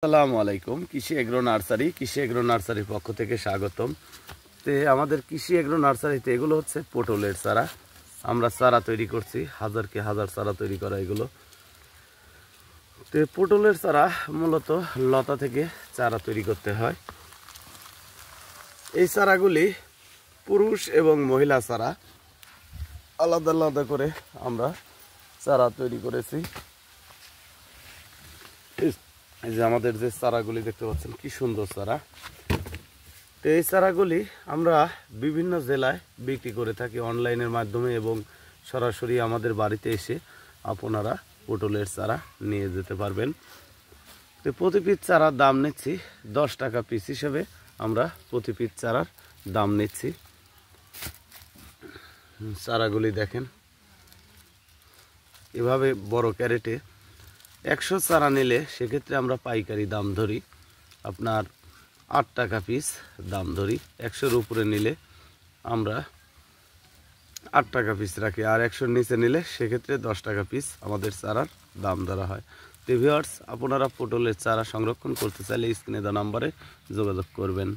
আসসালামু আলাইকুম। কৃষি এগ্রো নার্সারির পক্ষ থেকে স্বাগতম। আমাদের কৃষি এগ্রো নার্সারিতে এগুলো হচ্ছে পটলের চারা। আমরা চারা তৈরি করছি, হাজারকে হাজার চারা তৈরি করা এগুলো। পটলের চারা মূলত লতা থেকে চারা তৈরি করতে হয়। এই চারাগুলি পুরুষ এবং মহিলা চারা আলাদা আলাদা করে আমরা চারা তৈরি করেছি। এই যে আমাদের যে চারাগুলি দেখতে পাচ্ছেন কি সুন্দর চারা। এই চারাগুলি আমরা বিভিন্ন জেলায় বিক্রি করে থাকি অনলাইনের মাধ্যমে, এবং সরাসরি আমাদের বাড়িতে এসে আপনারা পটলের চারা নিয়ে যেতে পারবেন। প্রতি পিস চারার দাম নিচ্ছি 10 টাকা পিস হিসেবে আমরা প্রতি পিস চারার দাম নিচ্ছি। চারাগুলি দেখেন, এভাবে বড় ক্যারেটে 100 চারা নিলে সেক্ষেত্রে আমরা পাইকারি দাম ধরি আপনার 8 টাকা পিস দাম ধরি। 100-র উপরে নিলে আমরা 8 টাকা পিস রাখি, আর 100-র নিচে নিলে সেক্ষেত্রে 10 টাকা পিস আমাদের চারার দাম ধরা হয়। তো ভিউয়ার্স, আপনারা পটলের চারা সংরক্ষণ করতে চাইলে স্ক্রিনে দেওয়া নম্বরে যোগাযোগ করবেন।